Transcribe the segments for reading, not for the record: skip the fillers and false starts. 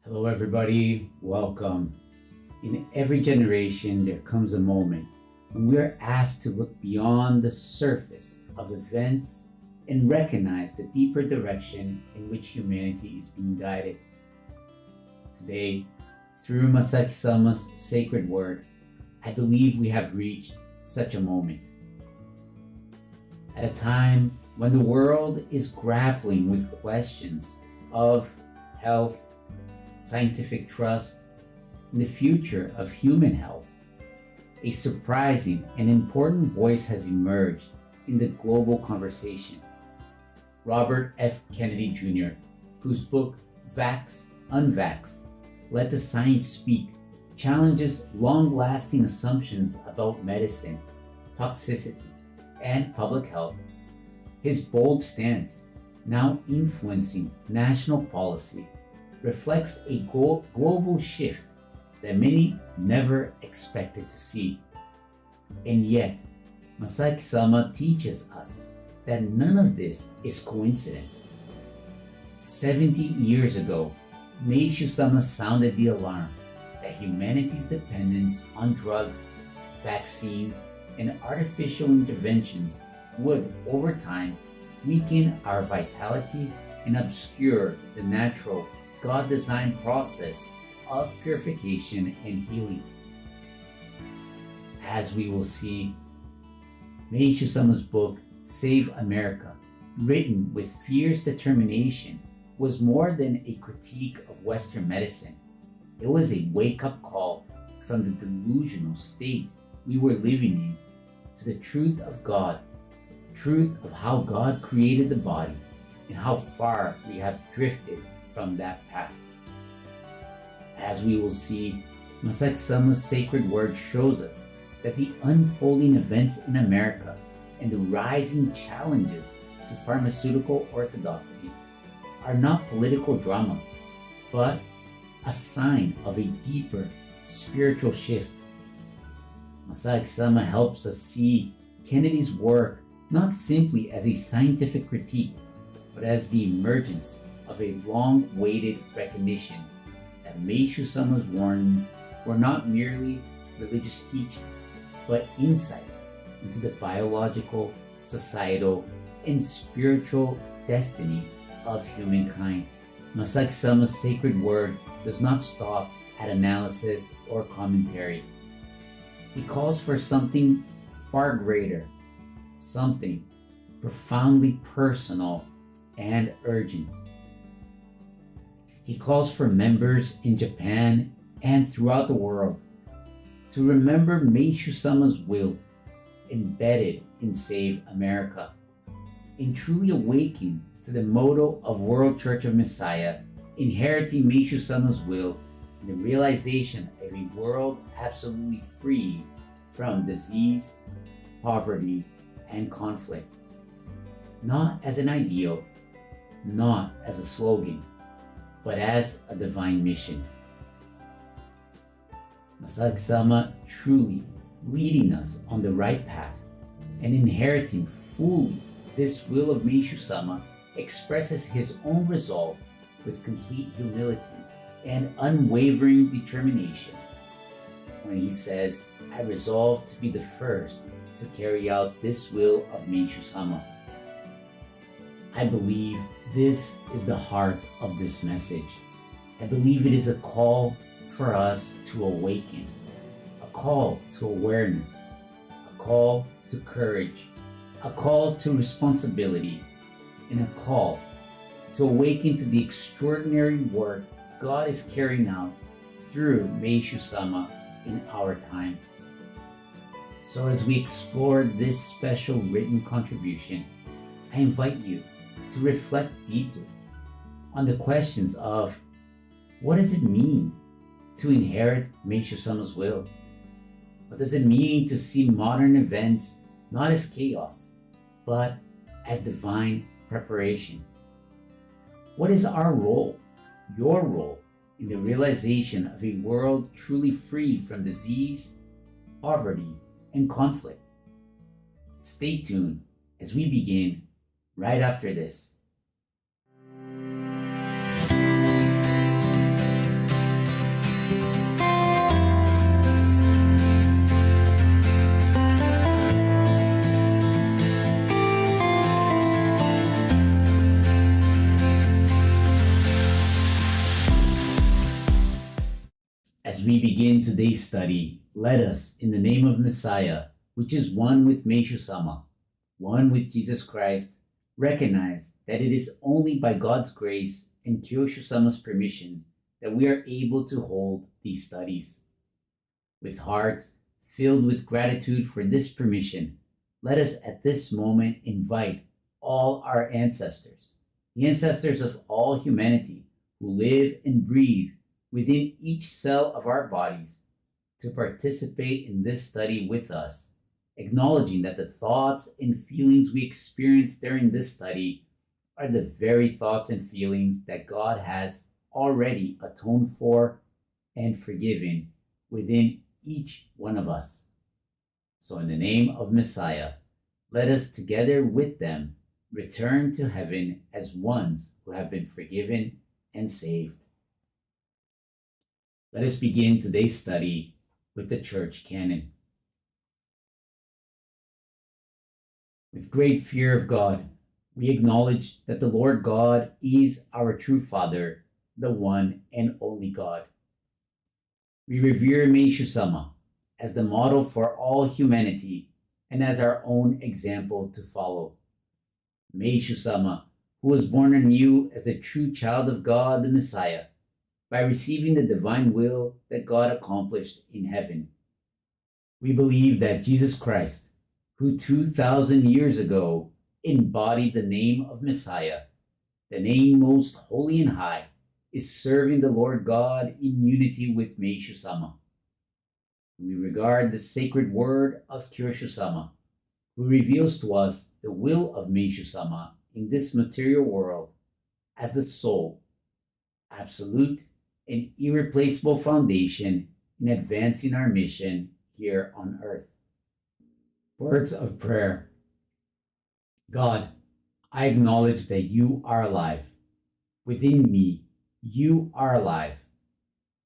Hello, everybody. Welcome. In every generation, there comes a moment when we are asked to look beyond the surface of events and recognize the deeper direction in which humanity is being guided. Today, through Masaaki-sama's sacred word, I believe we have reached such a moment. At a time when the world is grappling with questions of health, scientific trust, and the future of human health, a surprising and important voice has emerged in the global conversation. Robert F. Kennedy Jr., whose book Vax, Unvax, Let the Science Speak, challenges long-lasting assumptions about medicine, toxicity, and public health. His bold stance, now influencing national policy, reflects a global shift that many never expected to see. And yet, Masaaki-sama teaches us that none of this is coincidence. 70 years ago, Meishu-sama sounded the alarm that humanity's dependence on drugs, vaccines, and artificial interventions would, over time, weaken our vitality and obscure the natural God-designed process of purification and healing. As we will see, Meishu-sama's book, Save America, written with fierce determination, was more than a critique of Western medicine. It was a wake-up call from the delusional state we were living in to the truth of God, truth of how God created the body, and how far we have drifted from that path. As we will see, Masaaki-sama's sacred word shows us that the unfolding events in America and the rising challenges to pharmaceutical orthodoxy are not political drama, but a sign of a deeper spiritual shift. Masaaki-sama helps us see Kennedy's work not simply as a scientific critique, but as the emergence of a long-awaited recognition that Meishu-sama's warnings were not merely religious teachings, but insights into the biological, societal, and spiritual destiny of humankind. Masaaki-sama's sacred word does not stop at analysis or commentary. He calls for something far greater, something profoundly personal and urgent. He calls for members in Japan and throughout the world to remember Meishu-sama's will embedded in Save America, and truly awaken to the motto of World Church of Messiah, inheriting Meishu-sama's will in the realization of a world absolutely free from disease, poverty, and conflict. Not as an ideal, not as a slogan, but as a divine mission. Masaaki-sama truly leading us on the right path and inheriting fully this will of Meishu-sama expresses his own resolve with complete humility and unwavering determination when he says, "I resolve to be the first to carry out this will of Meishu-sama." I believe this is the heart of this message. I believe it is a call for us to awaken, a call to awareness, a call to courage, a call to responsibility, and a call to awaken to the extraordinary work God is carrying out through Meishu-sama in our time. So as we explore this special written contribution, I invite you to reflect deeply on the questions of what does it mean to inherit Meishu-sama's will? What does it mean to see modern events not as chaos, but as divine preparation? What is our role, your role, in the realization of a world truly free from disease, poverty, and conflict? Stay tuned as we begin right after this. As we begin today's study, let us, in the name of Messiah, which is one with Meishu-sama, one with Jesus Christ, recognize that it is only by God's grace and Kyoshu-sama's permission that we are able to hold these studies. With hearts filled with gratitude for this permission, let us at this moment invite all our ancestors, the ancestors of all humanity who live and breathe within each cell of our bodies, to participate in this study with us, acknowledging that the thoughts and feelings we experience during this study are the very thoughts and feelings that God has already atoned for and forgiven within each one of us. So, in the name of Messiah, let us together with them return to heaven as ones who have been forgiven and saved. Let us begin today's study with the church canon. With great fear of God, we acknowledge that the Lord God is our true Father, the one and only God. We revere Meishu-sama as the model for all humanity and as our own example to follow. Meishu-sama, who was born anew as the true child of God, the Messiah, by receiving the divine will that God accomplished in heaven. We believe that Jesus Christ, who 2,000 years ago embodied the name of Messiah, the name most holy and high, is serving the Lord God in unity with Meishu-sama. We regard the sacred word of Kyoshu-sama, who reveals to us the will of Meishu-sama in this material world, as the sole, absolute, and irreplaceable foundation in advancing our mission here on earth. Words of prayer. God, I acknowledge that you are alive. Within me, you are alive.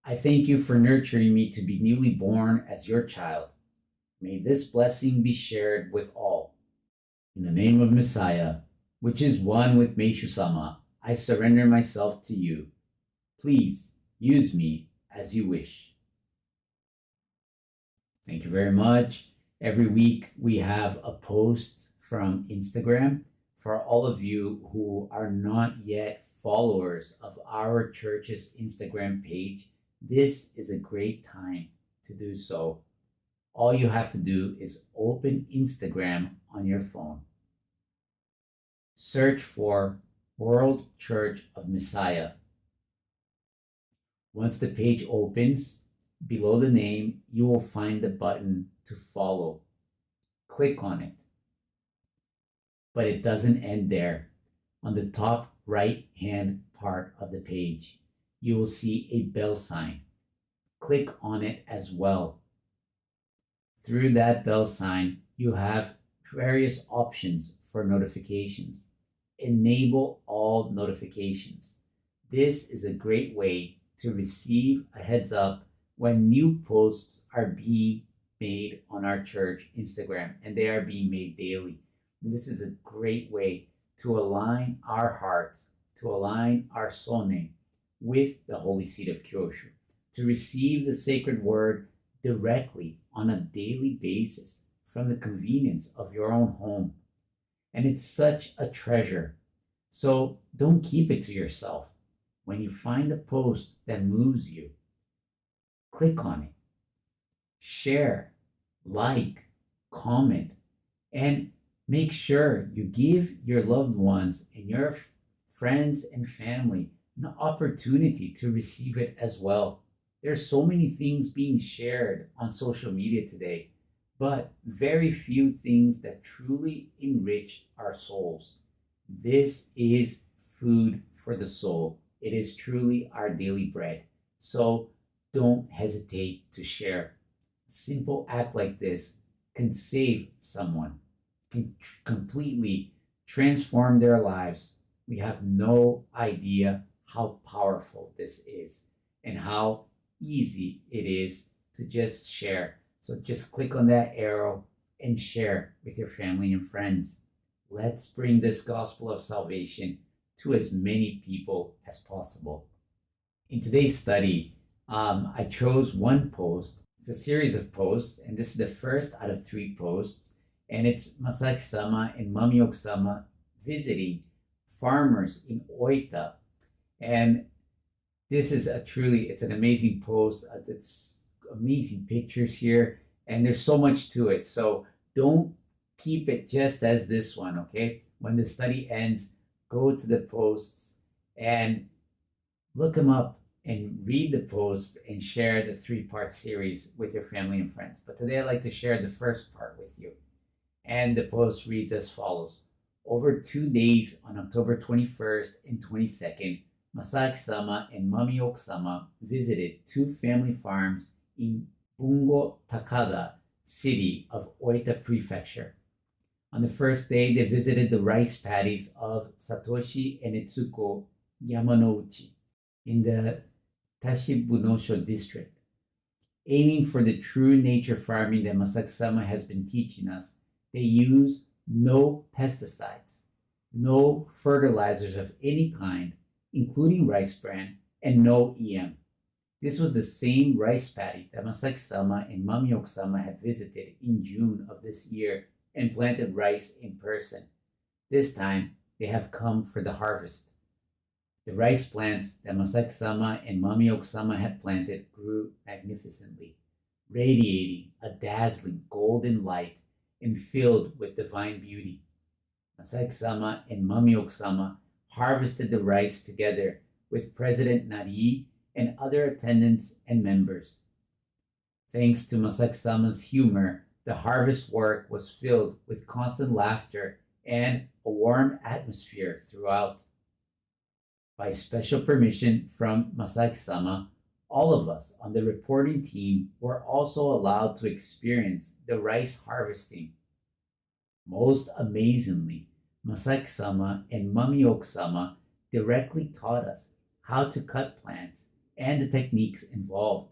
I thank you for nurturing me to be newly born as your child. May this blessing be shared with all. In the name of Messiah, which is one with Meishu-sama, I surrender myself to you. Please use me as you wish. Thank you very much. Every week we have a post from Instagram. For all of you who are not yet followers of our church's Instagram page, this is a great time to do so. All you have to do is open Instagram on your phone. Search for World Church of Messiah. Once the page opens, below the name, you will find the button to follow. Click on it. But it doesn't end there. On the top right-hand part of the page, you will see a bell sign. Click on it as well. Through that bell sign, you have various options for notifications. Enable all notifications. This is a great way to receive a heads up when new posts are being made on our church Instagram, and they are being made daily. And this is a great way to align our hearts, to align our sone with the holy seat of Kyoshu, to receive the sacred word directly on a daily basis from the convenience of your own home. And it's such a treasure. So don't keep it to yourself. When you find a post that moves you, click on it, share, like, comment, and make sure you give your loved ones and your friends and family an opportunity to receive it as well. There's so many things being shared on social media today, but very few things that truly enrich our souls. This is food for the soul. It is truly our daily bread. So don't hesitate to share. A simple act like this can save someone, can completely transform their lives. We have no idea how powerful this is and how easy it is to just share. So just click on that arrow and share with your family and friends. Let's bring this gospel of salvation to as many people as possible. In today's study, I chose one post. It's a series of posts, and this is the first out of 3 posts. And it's Masaaki-sama and Mamioka-sama visiting farmers in Oita. And this is it's an amazing post. It's amazing pictures here, and there's so much to it. So don't keep it just as this one, okay? When the study ends, go to the posts and look them up and read the posts and share the 3-part series with your family and friends. But today I'd like to share the first part with you. And the post reads as follows. Over 2 days on October 21st and 22nd, Masaaki-sama and Mamioka-sama visited 2 family farms in Bungo Takada city of Oita Prefecture. On the first day, they visited the rice paddies of Satoshi and Etsuko Yamanouchi in the Tashibunosho district. Aiming for the true nature farming that Masaaki-sama has been teaching us, they use no pesticides, no fertilizers of any kind, including rice bran, and no EM. This was the same rice paddy that Masaaki-sama and Mamioka-sama had visited in June of this year and planted rice in person. This time, they have come for the harvest. The rice plants that Masaaki-sama and Mamioka-sama had planted grew magnificently, radiating a dazzling golden light and filled with divine beauty. Masaaki-sama and Mamioka-sama harvested the rice together with President Nari and other attendants and members. Thanks to Masaaki-sama's humor, the harvest work was filled with constant laughter and a warm atmosphere throughout. By special permission from Masaaki-sama, all of us on the reporting team were also allowed to experience the rice harvesting. Most amazingly, Masaaki-sama and Mamioka-sama directly taught us how to cut plants and the techniques involved.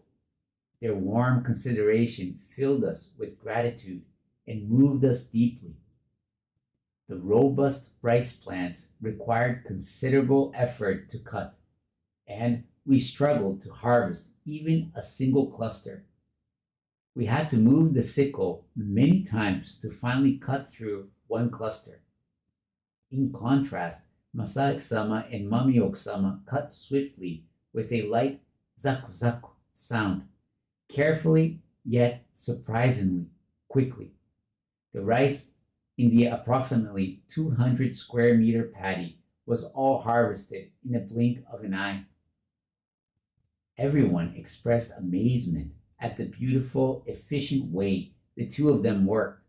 Their warm consideration filled us with gratitude and moved us deeply. The robust rice plants required considerable effort to cut, and we struggled to harvest even a single cluster. We had to move the sickle many times to finally cut through one cluster. In contrast, Masaaki-sama and Mamioka-sama cut swiftly with a light zaku-zaku sound, carefully yet surprisingly quickly. The rice in the approximately 200 square meter paddy was all harvested in a blink of an eye. Everyone expressed amazement at the beautiful, efficient way the two of them worked.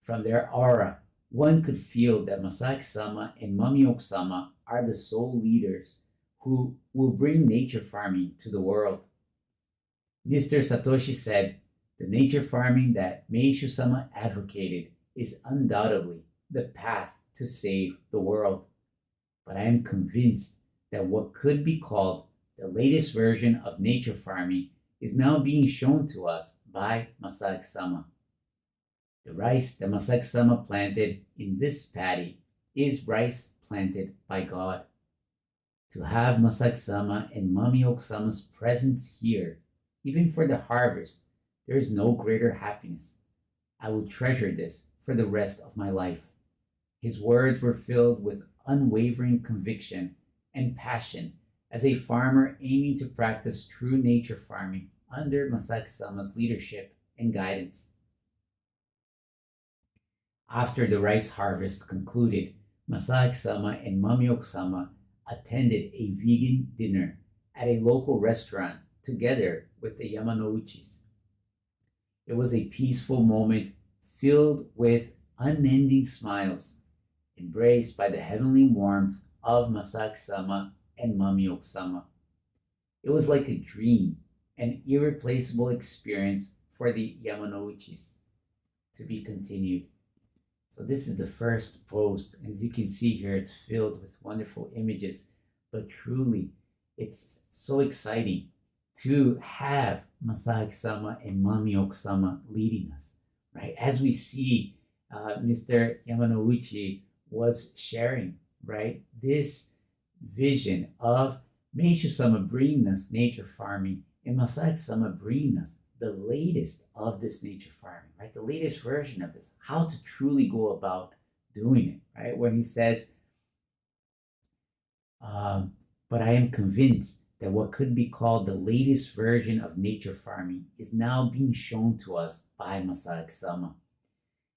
From their aura, one could feel that Masaaki-sama and Mamioka-sama are the sole leaders who will bring nature farming to the world. Mr. Satoshi said, the nature farming that Meishu-sama advocated is undoubtedly the path to save the world. But I am convinced that what could be called the latest version of nature farming is now being shown to us by Masaaki-sama. The rice that Masaaki-sama planted in this paddy is rice planted by God. To have Masaaki-sama and Mamioka-sama's presence here, even for the harvest, there is no greater happiness. I will treasure this for the rest of my life. His words were filled with unwavering conviction and passion as a farmer aiming to practice true nature farming under Masaaki-sama's leadership and guidance. After the rice harvest concluded, Masaaki-sama and Mamioka-sama attended a vegan dinner at a local restaurant together with the Yamanouchis. It was a peaceful moment filled with unending smiles, embraced by the heavenly warmth of Masaaki-sama and Mamioka-sama. It was like a dream, an irreplaceable experience for the Yamanouchis. To be continued. So this is the first post. As you can see here, it's filled with wonderful images, but truly, it's so exciting to have Masaaki-sama and Mamioka-sama leading us, right? As we see, Mr. Yamanouchi was sharing, right? This vision of Meishu-sama bringing us nature farming And Masaaki-sama bringing us the latest of this nature farming, right? The latest version of this, how to truly go about doing it, right? When he says, but I am convinced that what could be called the latest version of nature farming is now being shown to us by Masaaki-sama.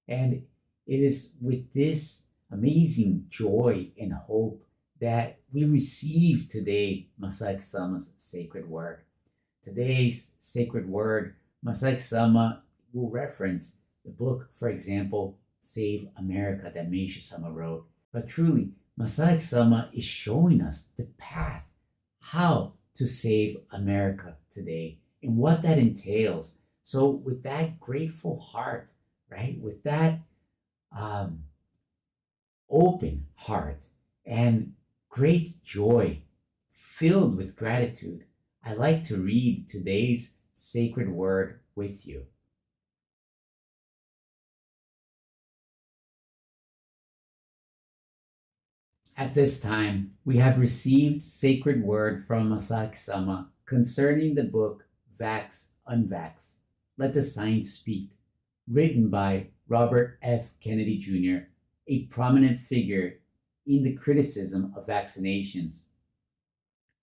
And it is with this amazing joy and hope that we receive today Masaaki-sama's sacred word. Today's sacred word, Masaaki-sama will reference the book, for example, Save America that Meishu-sama wrote. But truly, Masaaki-sama is showing us the path, how to save America today and what that entails. So with that grateful heart, right, with that open heart and great joy, filled with gratitude, I like to read today's sacred word with you. At this time, we have received sacred word from Masaaki-sama concerning the book Vax, Unvax, Let the Science Speak, written by Robert F. Kennedy Jr., a prominent figure in the criticism of vaccinations.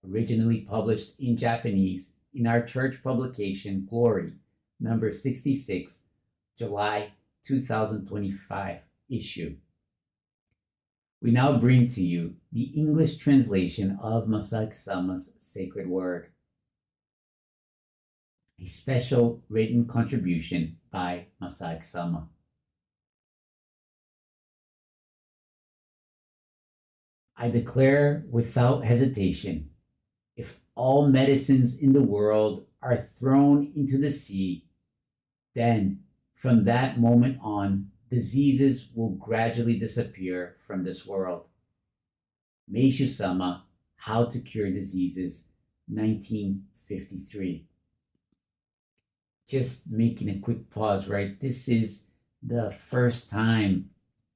Originally published in Japanese in our church publication Glory, number 66, July 2025 issue. We now bring to you the English translation of Masaaki-sama's sacred word, a special written contribution by Masaaki-sama. I declare without hesitation, if all medicines in the world are thrown into the sea, then from that moment on, diseases will gradually disappear from this world. Meishu-sama, How to Cure Diseases, 1953. Just making a quick pause, right? This is the first time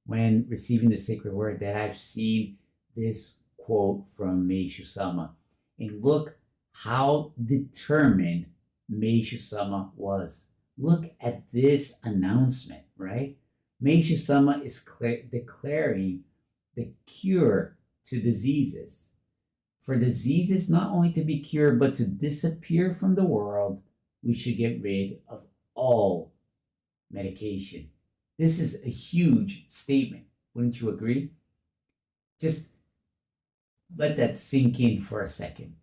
when receiving the sacred word that I've seen this quote from Meishu-sama. And look how determined Meishu-sama was. Look at this announcement, right? Meishu-sama is declaring the cure to diseases. For diseases not only to be cured, but to disappear from the world, we should get rid of all medication. This is a huge statement, wouldn't you agree? Just let that sink in for a second.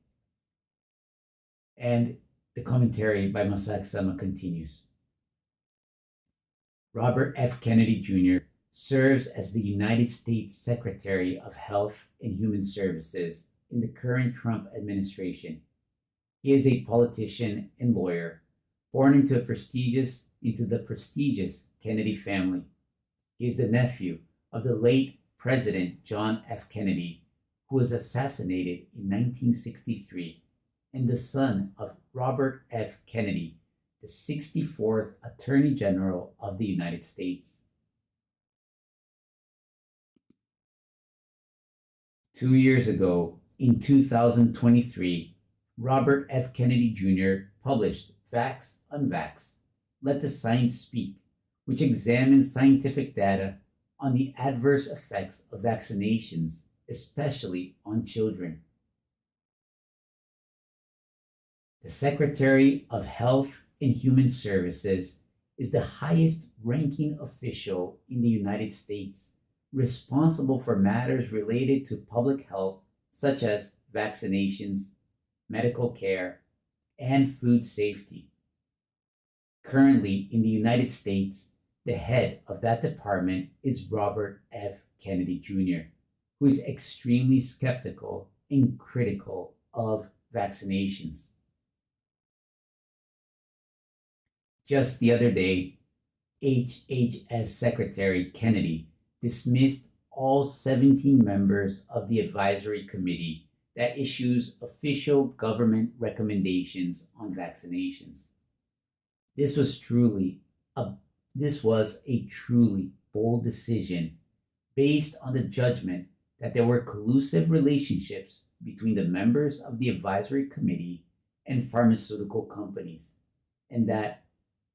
And the commentary by Masaaki-sama continues. Robert F. Kennedy Jr. serves as the United States Secretary of Health and Human Services in the current Trump administration. He is a politician and lawyer, born into the prestigious Kennedy family. He is the nephew of the late President John F. Kennedy, who was assassinated in 1963, and the son of Robert F. Kennedy, the 64th Attorney General of the United States. 2 years ago, in 2023, Robert F. Kennedy Jr. published Vax, Unvax, Let the Science Speak, which examines scientific data on the adverse effects of vaccinations, especially on children. The Secretary of Health and Human Services is the highest ranking official in the United States, responsible for matters related to public health, such as vaccinations, medical care, and food safety. Currently, in the United States, the head of that department is Robert F. Kennedy Jr., who is extremely skeptical and critical of vaccinations. Just the other day, HHS Secretary Kennedy dismissed all 17 members of the advisory committee that issues official government recommendations on vaccinations. This was a truly bold decision based on the judgment that there were collusive relationships between the members of the advisory committee and pharmaceutical companies, and that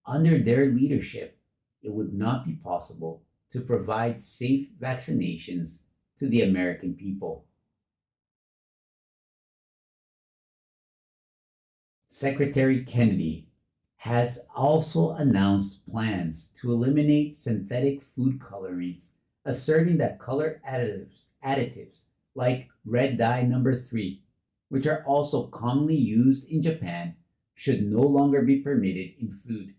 under their leadership, it would not be possible to provide safe vaccinations to the American people. Secretary Kennedy has also announced plans to eliminate synthetic food colorings, asserting that color additives like red dye number 3, which are also commonly used in Japan, should no longer be permitted in food.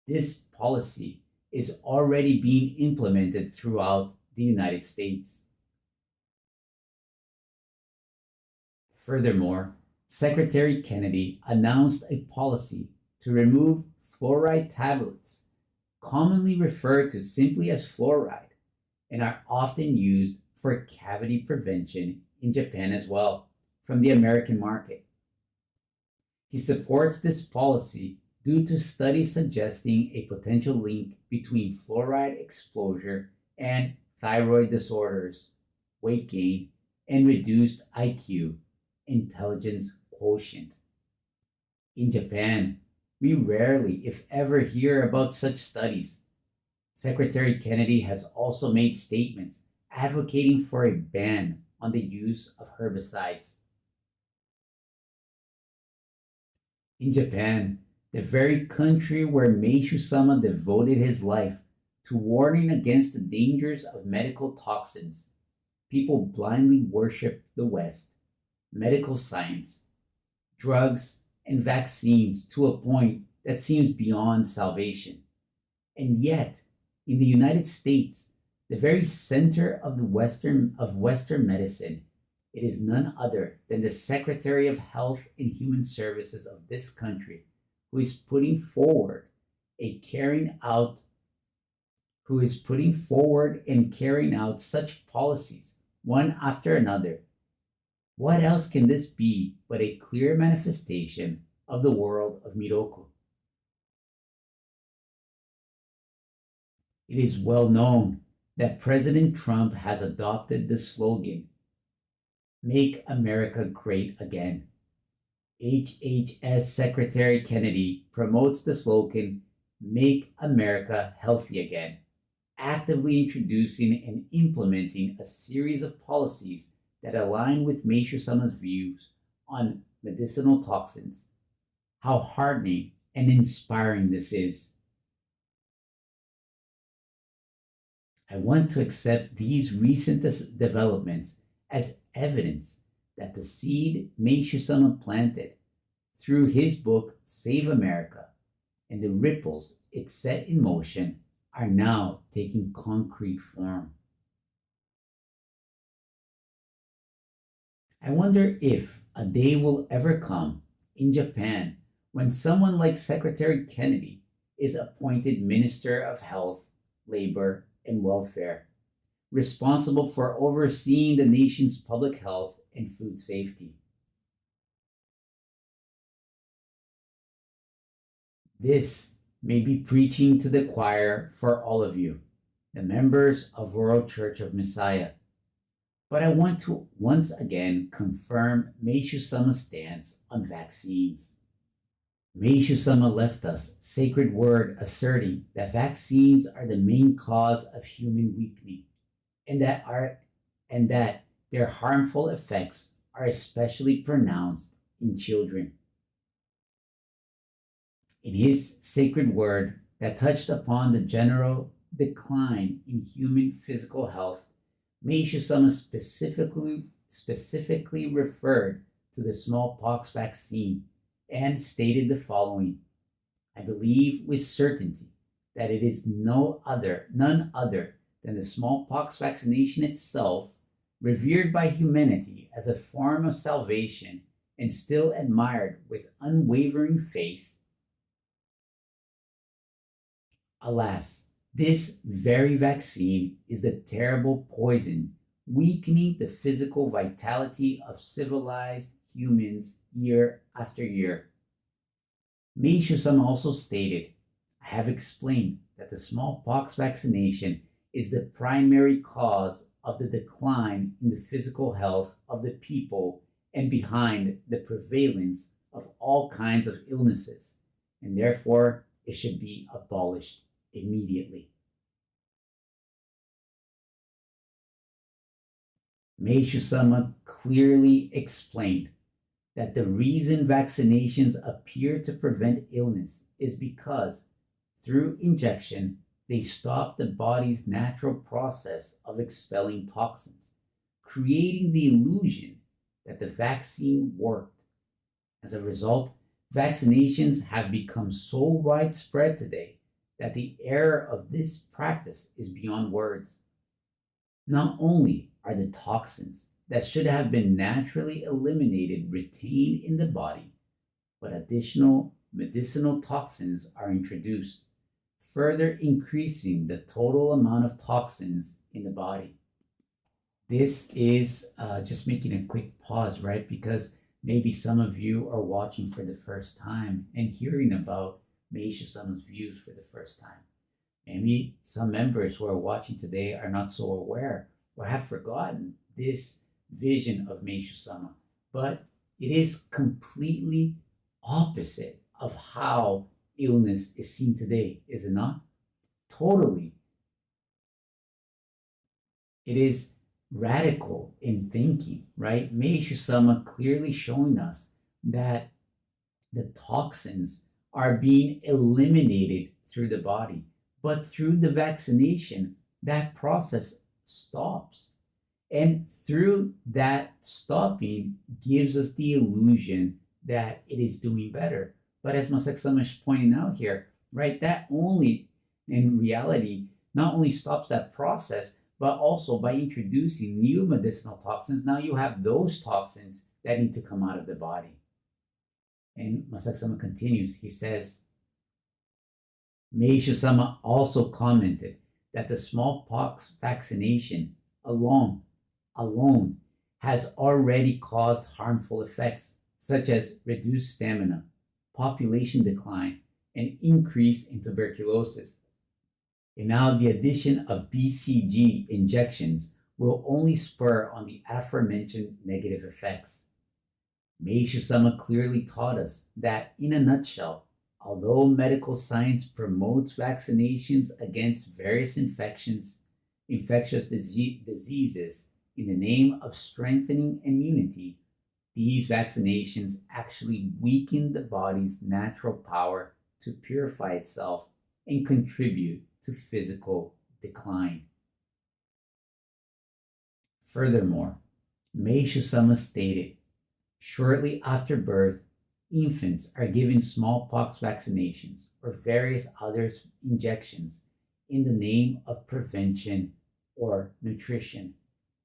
This policy is already being implemented throughout the United States. Furthermore, Secretary Kennedy announced a policy to remove fluoride tablets, commonly referred to simply as fluoride, and are often used for cavity prevention in Japan as well, from the American market. He supports this policy due to studies suggesting a potential link between fluoride exposure and thyroid disorders, weight gain, and reduced IQ, intelligence quotient. In Japan, we rarely, if ever, hear about such studies. Secretary Kennedy has also made statements advocating for a ban on the use of herbicides. In Japan, the very country where Meishu-sama devoted his life to warning against the dangers of medical toxins, people blindly worship the West, medical science, drugs, and vaccines to a point that seems beyond salvation. And yet, in the United States, the very center of Western medicine, it is none other than the Secretary of Health and Human Services of this country who is putting forward and carrying out such policies one after another. What else can this be but a clear manifestation of the world of Miroku? It is well known that President Trump has adopted the slogan, "Make America Great Again." HHS Secretary Kennedy promotes the slogan, "Make America Healthy Again," actively introducing and implementing a series of policies that align with Meishu-sama's views on medicinal toxins. How heartening and inspiring this is. I want to accept these recent developments as evidence that the seed Meishu-sama planted through his book Save America and the ripples it set in motion are now taking concrete form. I wonder if a day will ever come in Japan when someone like Secretary Kennedy is appointed Minister of Health, Labor, and Welfare, responsible for overseeing the nation's public health and food safety. This may be preaching to the choir for all of you, the members of World Church of Messiah. But I want to once again confirm Meishu-sama's stance on vaccines. Meishu-sama left us sacred word asserting that vaccines are the main cause of human weakening, and that their harmful effects are especially pronounced in children. In his sacred word that touched upon the general decline in human physical health, Meishu-sama specifically referred to the smallpox vaccine and stated the following: I believe with certainty that it is none other than the smallpox vaccination itself, revered by humanity as a form of salvation and still admired with unwavering faith. Alas, this very vaccine is the terrible poison weakening the physical vitality of civilized humans year after year. Meishu-sama also stated, I have explained that the smallpox vaccination is the primary cause of the decline in the physical health of the people and behind the prevalence of all kinds of illnesses, and therefore it should be abolished immediately. Meishu-sama clearly explained that the reason vaccinations appear to prevent illness is because, through injection, they stop the body's natural process of expelling toxins, creating the illusion that the vaccine worked. As a result, vaccinations have become so widespread today that the error of this practice is beyond words. Not only are the toxins that should have been naturally eliminated retained in the body, but additional medicinal toxins are introduced, further increasing the total amount of toxins in the body. This is just making a quick pause, right? Because maybe some of you are watching for the first time and hearing about Meishu-sama's views for the first time. Maybe some members who are watching today are not so aware or have forgotten this vision of Meishu-sama, but it is completely opposite of how illness is seen today, is it not? Totally. It is radical in thinking, right? Meishu-sama clearly showing us that the toxins are being eliminated through the body, but through the vaccination, that process stops. And through that stopping gives us the illusion that it is doing better. But as Masaaki-sama is pointing out here, right, that only, in reality, not only stops that process, but also by introducing new medicinal toxins, now you have those toxins that need to come out of the body. And Masaaki-sama continues, he says, Meishu-sama also commented that the smallpox vaccination alone has already caused harmful effects such as reduced stamina, population decline, and increase in tuberculosis. And now the addition of BCG injections will only spur on the aforementioned negative effects. Meishu-sama clearly taught us that, in a nutshell, although medical science promotes vaccinations against various infectious diseases in the name of strengthening immunity, these vaccinations actually weaken the body's natural power to purify itself and contribute to physical decline. Furthermore, Meishu-sama stated, shortly after birth, infants are given smallpox vaccinations or various other injections in the name of prevention or nutrition.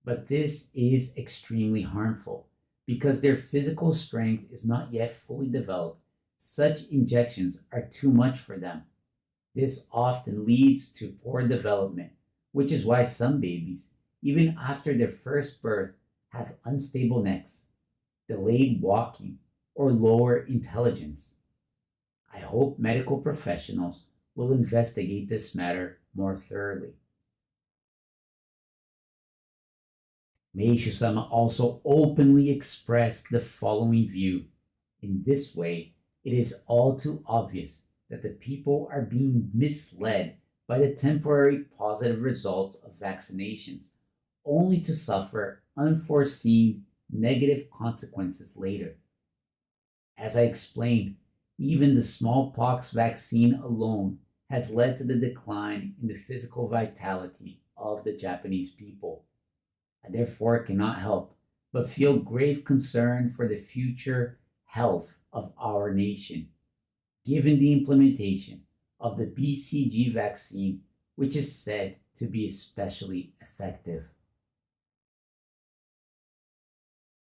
But this is extremely harmful because their physical strength is not yet fully developed. Such injections are too much for them. This often leads to poor development, which is why some babies, even after their first birth, have unstable necks, delayed walking, or lower intelligence. I hope medical professionals will investigate this matter more thoroughly. Meishu-sama also openly expressed the following view. In this way, it is all too obvious that the people are being misled by the temporary positive results of vaccinations, only to suffer unforeseen negative consequences later. As I explained, even the smallpox vaccine alone has led to the decline in the physical vitality of the Japanese people. I therefore cannot help but feel grave concern for the future health of our nation, given the implementation of the BCG vaccine, which is said to be especially effective.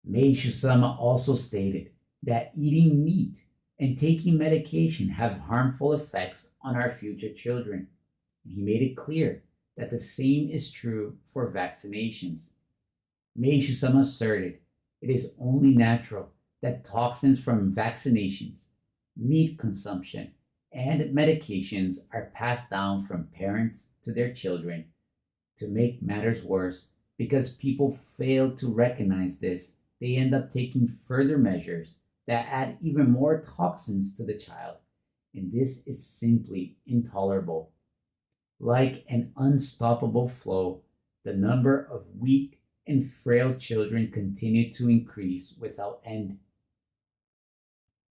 Meishu-sama also stated that eating meat and taking medication have harmful effects on our future children. And he made it clear that the same is true for vaccinations. Meishu-sama asserted it is only natural that toxins from vaccinations, meat consumption, and medications are passed down from parents to their children. To make matters worse, because people fail to recognize this, they end up taking further measures that add even more toxins to the child, and this is simply intolerable. Like an unstoppable flow, the number of weak and frail children continue to increase without end.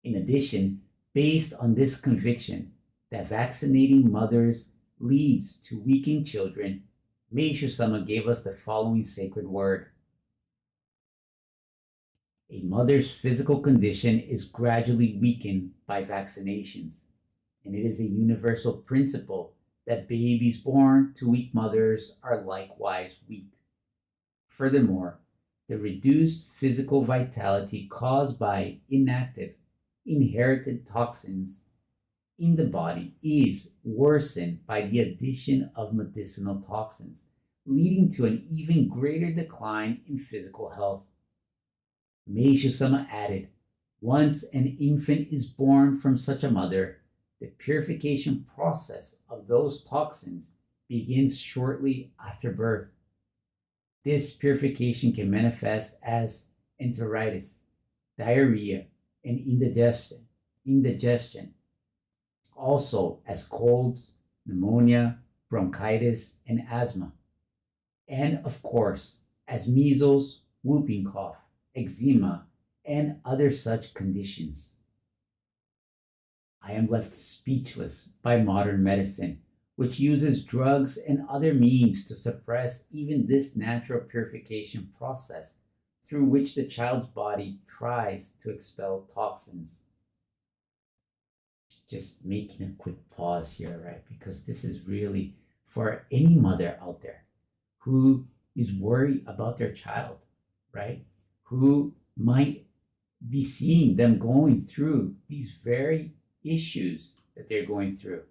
In addition, based on this conviction that vaccinating mothers leads to weakened children, Meishu-sama gave us the following sacred word. A mother's physical condition is gradually weakened by vaccinations, and it is a universal principle that babies born to weak mothers are likewise weak. Furthermore, the reduced physical vitality caused by inactive, inherited toxins in the body is worsened by the addition of medicinal toxins, leading to an even greater decline in physical health. Meishu-sama added, once an infant is born from such a mother, the purification process of those toxins begins shortly after birth. This purification can manifest as enteritis, diarrhea, and indigestion, also as colds, pneumonia, bronchitis, and asthma, and of course, as measles, whooping cough, eczema, and other such conditions. I am left speechless by modern medicine, which uses drugs and other means to suppress even this natural purification process through which the child's body tries to expel toxins. Just making a quick pause here, right? Because this is really for any mother out there who is worried about their child, right? Who might be seeing them going through these very issues that they're going through.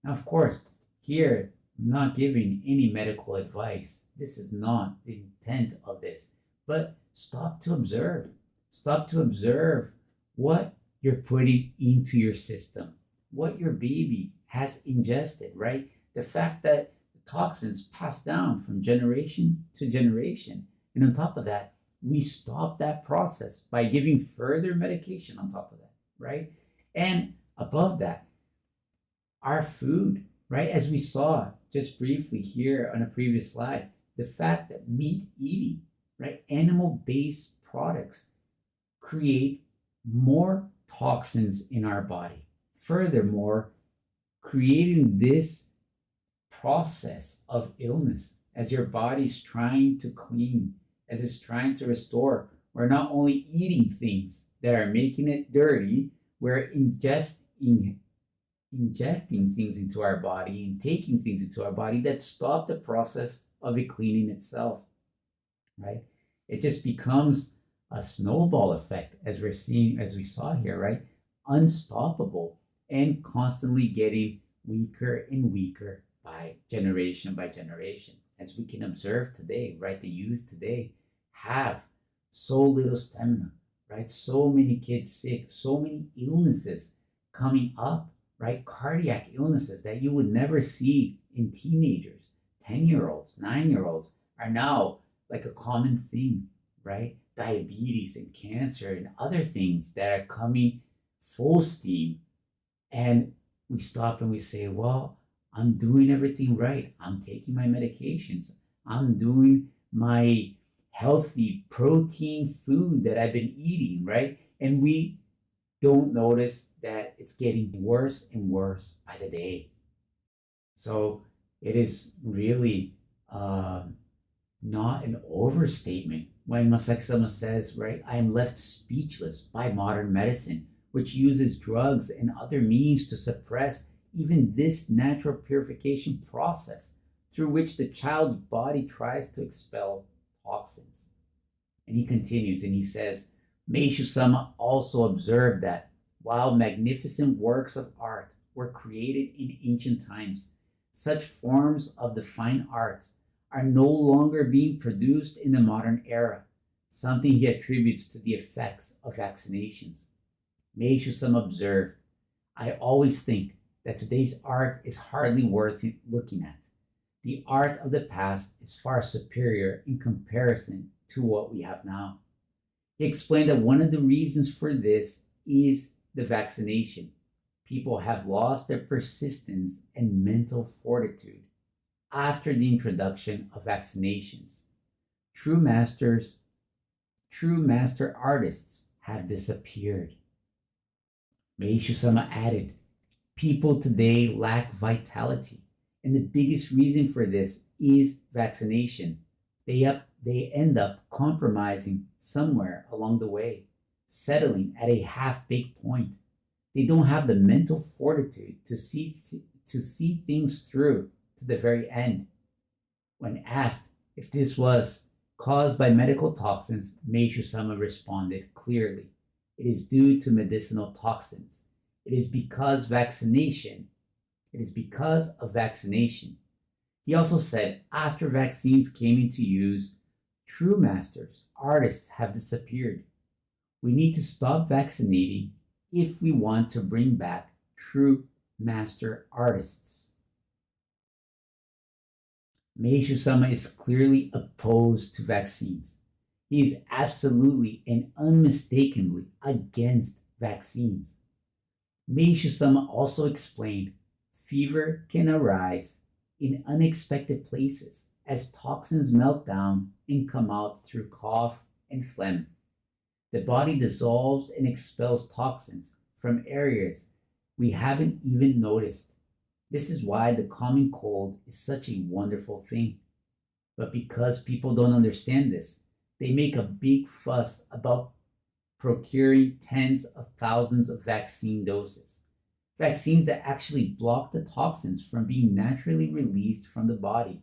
Now, of course, here, I'm not giving any medical advice. This is not the intent of this. But stop to observe. Stop to observe what you're putting into your system, what your baby has ingested, right? The fact that the toxins pass down from generation to generation. And on top of that, we stop that process by giving further medication on top of that, right? And above that, our food, right? As we saw just briefly here on a previous slide, the fact that meat eating, right? Animal-based products create more toxins in our body. Furthermore, creating this process of illness as your body's trying to clean, as it's trying to restore. We're not only eating things that are making it dirty, we're injecting things into our body and taking things into our body that stop the process of it cleaning itself, right? It just becomes a snowball effect, as we saw here, right? Unstoppable and constantly getting weaker and weaker by generation, as we can observe today, right? The youth today have so little stamina, right? So many kids sick, so many illnesses coming up, right? Cardiac illnesses that you would never see in teenagers. 10-year-olds, 9-year-olds are now like a common thing, right? Diabetes and cancer and other things that are coming full steam. And we stop and we say, well, I'm doing everything right. I'm taking my medications. I'm doing my healthy protein food that I've been eating, right? And we don't notice that it's getting worse and worse by the day. So it is really not an overstatement when Masaaki-sama says, right, I am left speechless by modern medicine, which uses drugs and other means to suppress even this natural purification process through which the child's body tries to expel toxins. And he continues and he says, Meishu-sama also observed that while magnificent works of art were created in ancient times, such forms of the fine arts are no longer being produced in the modern era, something he attributes to the effects of vaccinations. Meishu-sama observed, I always think that today's art is hardly worth looking at. The art of the past is far superior in comparison to what we have now. He explained that one of the reasons for this is the vaccination. People have lost their persistence and mental fortitude after the introduction of vaccinations. True masters, true master artists have disappeared. Meishu-sama added, people today lack vitality, and the biggest reason for this is vaccination. They end up compromising somewhere along the way, settling at a half-baked point. They don't have the mental fortitude to see things through to the very end. When asked if this was caused by medical toxins, Meishu-sama responded clearly. It is due to medicinal toxins. It is because of vaccination. He also said after vaccines came into use, true masters, artists have disappeared. We need to stop vaccinating if we want to bring back true master artists. Meishu-sama is clearly opposed to vaccines. He is absolutely and unmistakably against vaccines. Meishu-sama also explained fever can arise in unexpected places as toxins melt down and come out through cough and phlegm. The body dissolves and expels toxins from areas we haven't even noticed. This is why the common cold is such a wonderful thing. But because people don't understand this, they make a big fuss about procuring tens of thousands of vaccine doses. Vaccines that actually block the toxins from being naturally released from the body.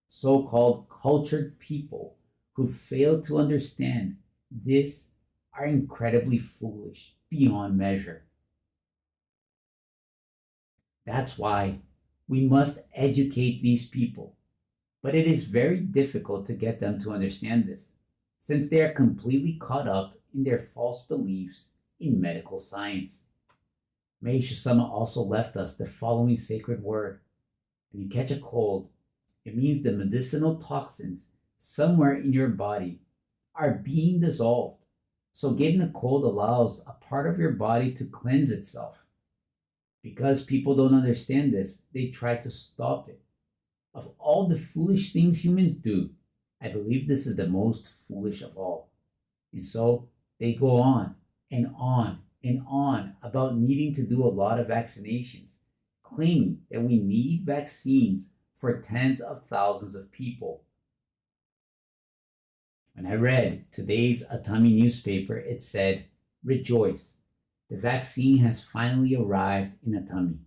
So-called cultured people who fail to understand this are incredibly foolish beyond measure. That's why we must educate these people. But it is very difficult to get them to understand this, since they are completely caught up in their false beliefs in medical science. Meishu-sama also left us the following sacred word. When you catch a cold, it means the medicinal toxins somewhere in your body are being dissolved. So getting a cold allows a part of your body to cleanse itself. Because people don't understand this, they try to stop it. Of all the foolish things humans do, I believe this is the most foolish of all. And so they go on and on and on about needing to do a lot of vaccinations, claiming that we need vaccines for tens of thousands of people. When I read today's Atami newspaper, it said, "Rejoice, the vaccine has finally arrived in Atami.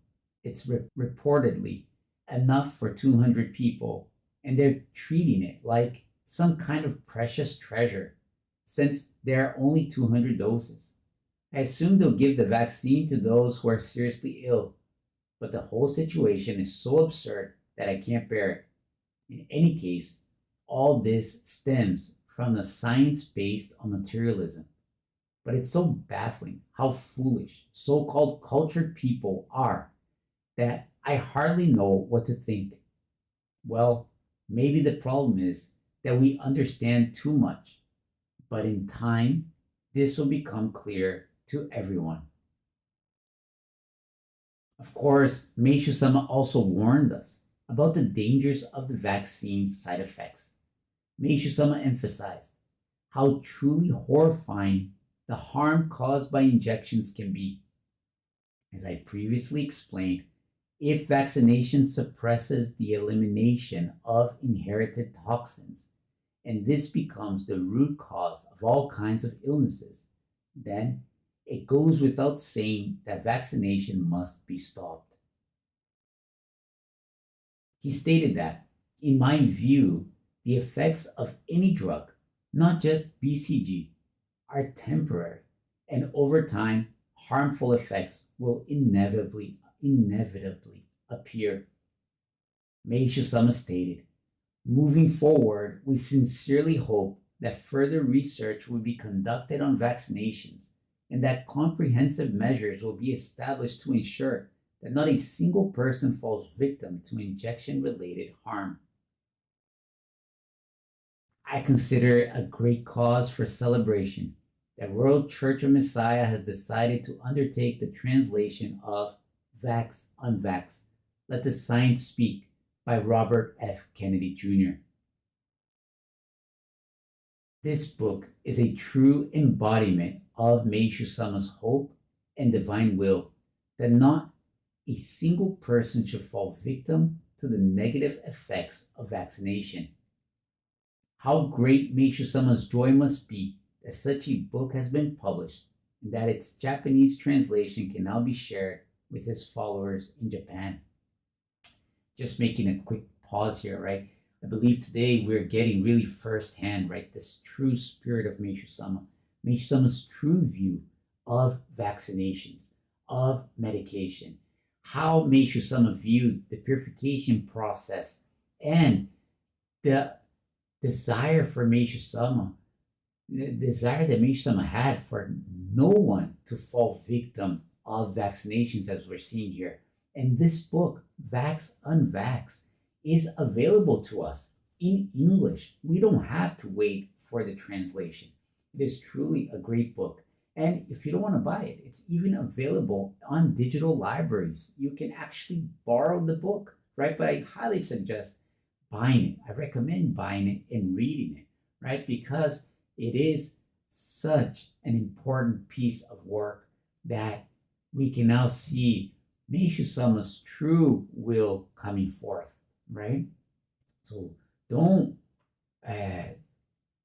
It's reportedly enough for 200 people, and they're treating it like some kind of precious treasure, since there are only 200 doses. I assume they'll give the vaccine to those who are seriously ill, but the whole situation is so absurd that I can't bear it. In any case, all this stems from the science based on materialism. But it's so baffling how foolish so-called cultured people are that I hardly know what to think. Well, maybe the problem is that we understand too much, but in time, this will become clear to everyone." Of course, Meishu-sama also warned us about the dangers of the vaccine's side effects. Meishu-sama emphasized how truly horrifying the harm caused by injections can be. As I previously explained, if vaccination suppresses the elimination of inherited toxins, and this becomes the root cause of all kinds of illnesses, then it goes without saying that vaccination must be stopped. He stated that, in my view, the effects of any drug, not just BCG, are temporary, and over time, harmful effects will inevitably appear. Meishu-sama stated, "Moving forward, we sincerely hope that further research will be conducted on vaccinations and that comprehensive measures will be established to ensure that not a single person falls victim to injection-related harm." I consider it a great cause for celebration the World Church of Messiah has decided to undertake the translation of Vax Unvax, Let the Science Speak by Robert F. Kennedy Jr. This book is a true embodiment of Meishu-sama's hope and divine will that not a single person should fall victim to the negative effects of vaccination. How great Meishu-sama's joy must be that such a book has been published and that its Japanese translation can now be shared with his followers in Japan. Just making a quick pause here, right? I believe today we're getting really firsthand, right, this true spirit of Meishu-sama, Meishu-sama's true view of vaccinations, of medication, how Meishu-sama viewed the purification process and the desire for Meishu-sama, the desire that Meishu-sama had for no one to fall victim of vaccinations, as we're seeing here. And this book, Vax Unvax, is available to us in English. We don't have to wait for the translation. It is truly a great book. And if you don't want to buy it, it's even available on digital libraries. You can actually borrow the book, right? But I highly suggest buying it. I recommend buying it and reading it, right? Because it is such an important piece of work that we can now see Meishu-sama's true will coming forth, right? So don't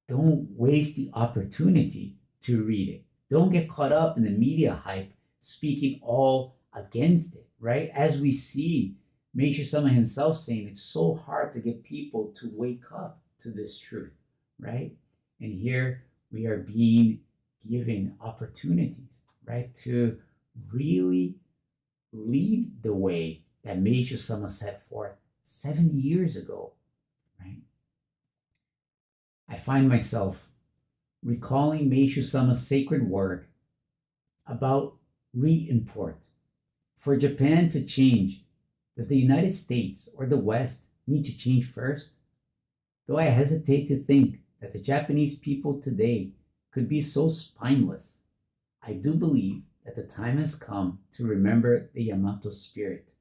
waste the opportunity to read it. Don't get caught up in the media hype speaking all against it, right? As we see Meishu-sama himself saying, it's so hard to get people to wake up to this truth, right? And here we are being given opportunities, right, to really lead the way that Meishu-sama set forth 70 years ago, right? I find myself recalling Meishu-sama's sacred word about re-import. For Japan to change, does the United States or the West need to change first? Though I hesitate to think that the Japanese people today could be so spineless, I do believe that the time has come to remember the Yamato spirit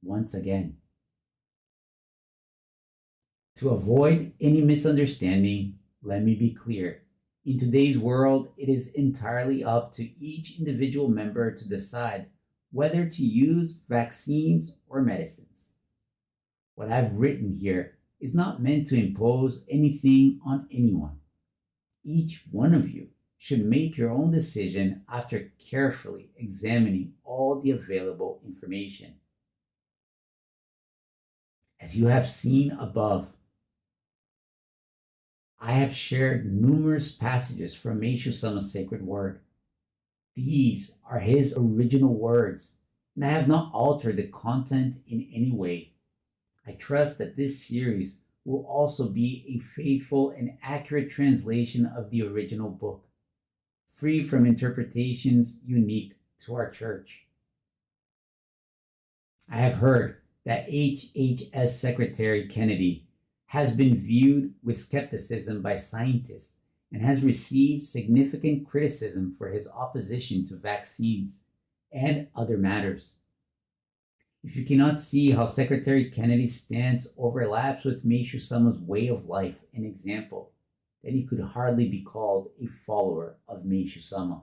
once again. To avoid any misunderstanding, let me be clear. In today's world, it is entirely up to each individual member to decide whether to use vaccines or medicines. What I've written here is not meant to impose anything on anyone. Each one of you should make your own decision after carefully examining all the available information. As you have seen above, I have shared numerous passages from Meishu-sama's sacred word. These are his original words, and I have not altered the content in any way. I trust that this series will also be a faithful and accurate translation of the original book, free from interpretations unique to our church. I have heard that HHS Secretary Kennedy has been viewed with skepticism by scientists and has received significant criticism for his opposition to vaccines and other matters. If you cannot see how Secretary Kennedy's stance overlaps with Meishu-sama's way of life and example, then he could hardly be called a follower of Meishu-sama.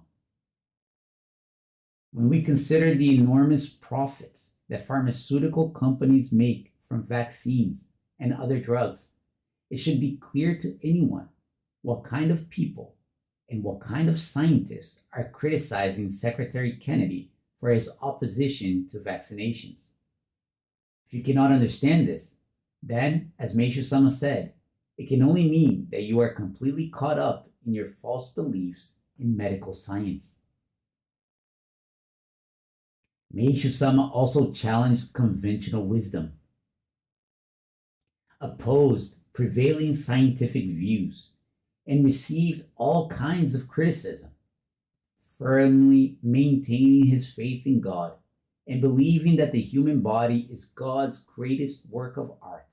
When we consider the enormous profits that pharmaceutical companies make from vaccines and other drugs, it should be clear to anyone what kind of people and what kind of scientists are criticizing Secretary Kennedy for his opposition to vaccinations. If you cannot understand this, then, as Meishu-sama said, it can only mean that you are completely caught up in your false beliefs in medical science. Meishu-sama also challenged conventional wisdom, opposed prevailing scientific views, and received all kinds of criticism. Firmly maintaining his faith in God and believing that the human body is God's greatest work of art,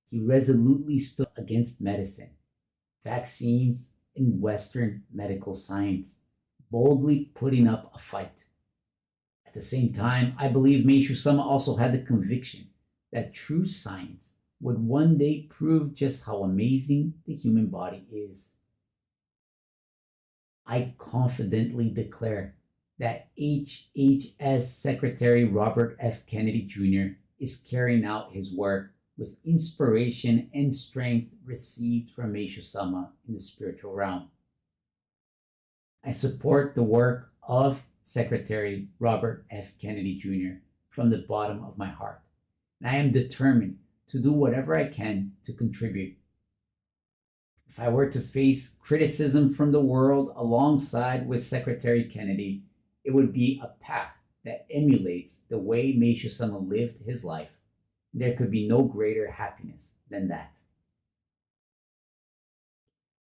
he resolutely stood against medicine, vaccines, in Western medical science, boldly putting up a fight. At the same time, I believe Meishu-sama also had the conviction that true science would one day prove just how amazing the human body is. I confidently declare that HHS Secretary Robert F. Kennedy Jr. is carrying out his work with inspiration and strength received from Meishu-sama in the spiritual realm. I support the work of Secretary Robert F. Kennedy Jr. from the bottom of my heart, and I am determined to do whatever I can to contribute. If I were to face criticism from the world alongside with Secretary Kennedy, it would be a path that emulates the way Meishu-sama lived his life. There could be no greater happiness than that.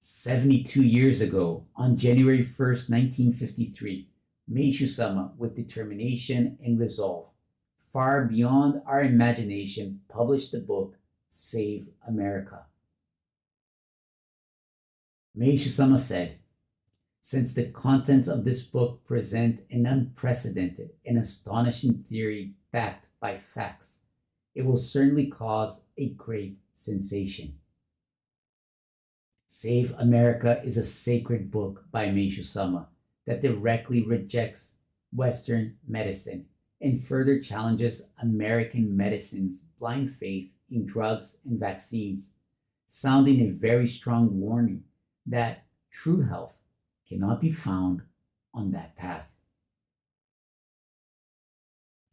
72 years ago, on January 1st, 1953, Meishu-sama, with determination and resolve, far beyond our imagination, published the book, Save America. Meishu-sama said, "Since the contents of this book present an unprecedented and astonishing theory backed by facts, it will certainly cause a great sensation." Save America is a sacred book by Meishu-sama that directly rejects Western medicine and further challenges American medicine's blind faith in drugs and vaccines, sounding a very strong warning that true health cannot be found on that path.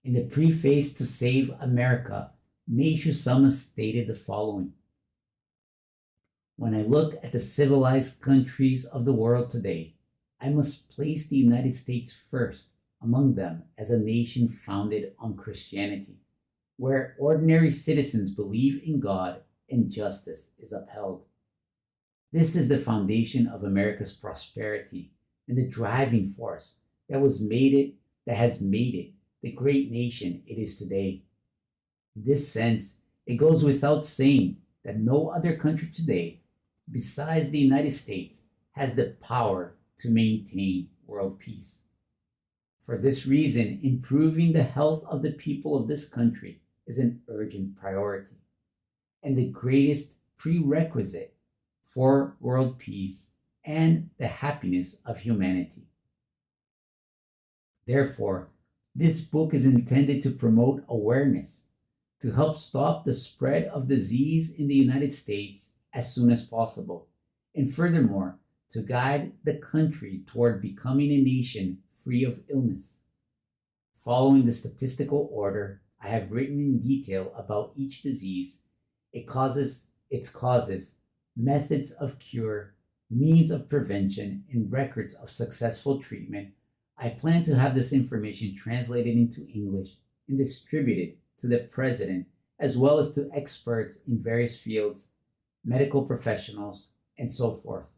In the preface to Save America, Meishu-sama stated the following: "When I look at the civilized countries of the world today, I must place the United States first among them as a nation founded on Christianity, where ordinary citizens believe in God and justice is upheld. This is the foundation of America's prosperity and the driving force that has made it the great nation it is today. In this sense, it goes without saying that no other country today, besides the United States, has the power to maintain world peace. For this reason, improving the health of the people of this country is an urgent priority and the greatest prerequisite for world peace and the happiness of humanity. Therefore, this book is intended to promote awareness, to help stop the spread of disease in the United States as soon as possible, and furthermore, to guide the country toward becoming a nation free of illness. Following the statistical order, I have written in detail about each disease, its causes, methods of cure, means of prevention, and records of successful treatment. I plan to have this information translated into English and distributed to the President as well as to experts in various fields, medical professionals, and so forth.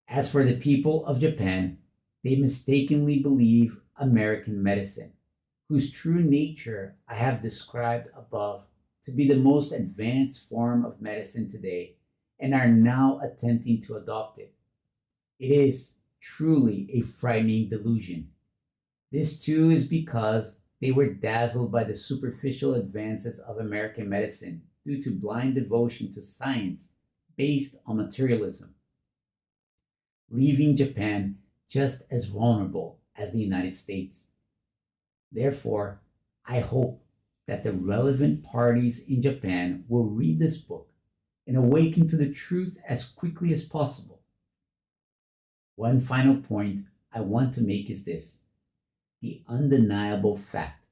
As for the people of Japan, they mistakenly believe American medicine, whose true nature I have described above to be the most advanced form of medicine today, and are now attempting to adopt it. It is truly a frightening delusion. This too is because they were dazzled by the superficial advances of American medicine due to blind devotion to science based on materialism, leaving Japan just as vulnerable as the United States. Therefore, I hope that the relevant parties in Japan will read this book and awaken to the truth as quickly as possible. One final point I want to make is this: the undeniable fact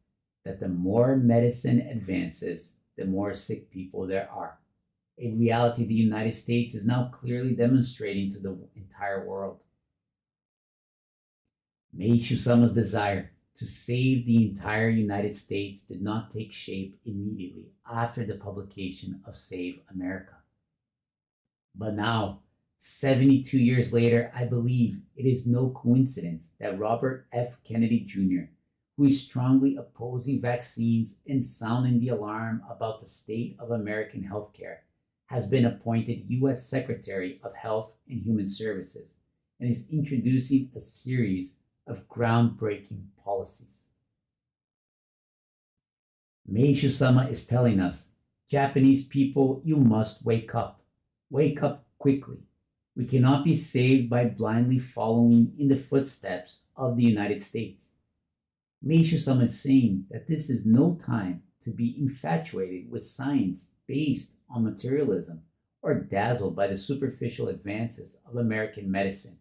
that the more medicine advances, the more sick people there are. A reality the United States is now clearly demonstrating to the entire world. Meishu-sama's desire to save the entire United States did not take shape immediately after the publication of Save America. But now, 72 years later, I believe it is no coincidence that Robert F. Kennedy Jr., who is strongly opposing vaccines and sounding the alarm about the state of American healthcare, has been appointed U.S. Secretary of Health and Human Services and is introducing a series of groundbreaking policies. Meishu-sama is telling us, Japanese people, you must wake up. Wake up quickly. We cannot be saved by blindly following in the footsteps of the United States. Meishu-sama is saying that this is no time to be infatuated with science based on materialism or dazzled by the superficial advances of American medicine,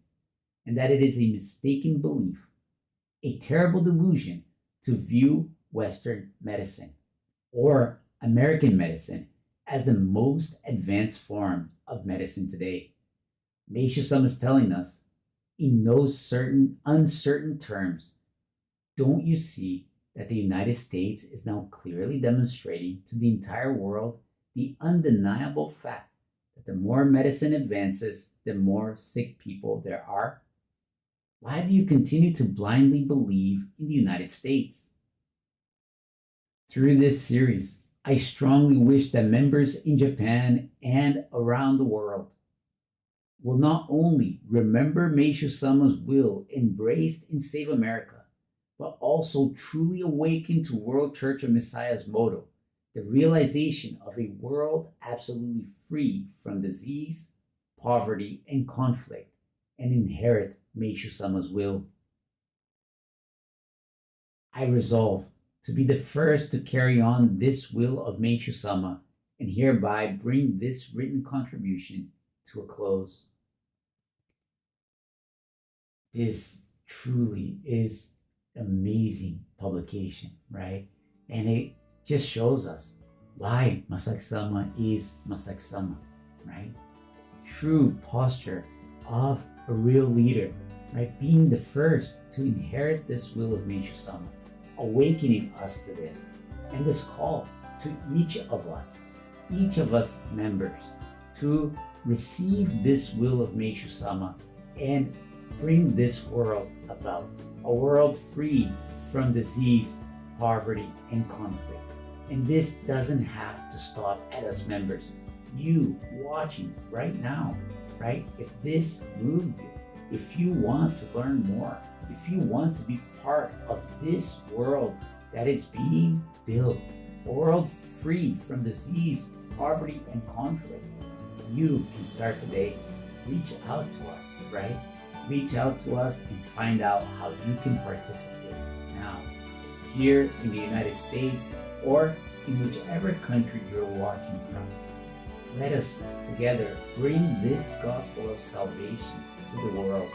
and that it is a mistaken belief, a terrible delusion, to view Western medicine or American medicine as the most advanced form of medicine today. Meishu-sama is telling us, in no uncertain terms, don't you see that the United States is now clearly demonstrating to the entire world the undeniable fact that the more medicine advances, the more sick people there are? Why do you continue to blindly believe in the United States? Through this series, I strongly wish that members in Japan and around the world will not only remember Meishu-sama's will embraced in Save America, but also truly awaken to World Church of Messiah's motto, the realization of a world absolutely free from disease, poverty, and conflict, and inherit Meishu-sama's will. I resolve to be the first to carry on this will of Meishu-sama and hereby bring this written contribution to a close. This truly is amazing publication, right? And it just shows us why Masaaki-sama is Masaaki-sama, right? True posture of a real leader, right? Being the first to inherit this will of Meishu-sama, awakening us to this, and this call to each of us members, to receive this will of Meishu-sama and bring this world about, a world free from disease, poverty, and conflict. And this doesn't have to stop at us members. You watching right now, right? If this moved you, if you want to learn more, if you want to be part of this world that is being built, a world free from disease, poverty, and conflict, you can start today. Reach out to us, right? Reach out to us and find out how you can participate now, here in the United States or in whichever country you're watching from. Let us together bring this gospel of salvation to the world.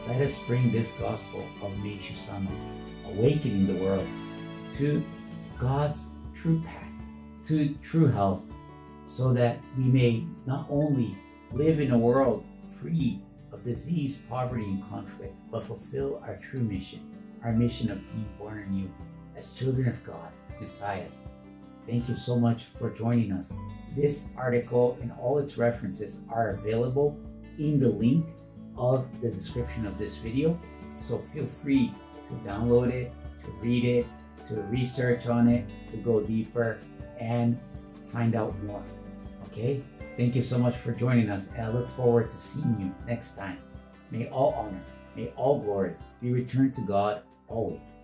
Let us bring this gospel of Meishu-sama, awakening the world to God's true path, to true health, so that we may not only live in a world free of disease, poverty, and conflict, but fulfill our true mission, our mission of being born anew as children of God, Messiahs. Thank you so much for joining us. This article and all its references are available in the link of the description of this video. So feel free to download it, to read it, to research on it, to go deeper and find out more. Okay? Thank you so much for joining us, and I look forward to seeing you next time. May all honor, may all glory be returned to God always.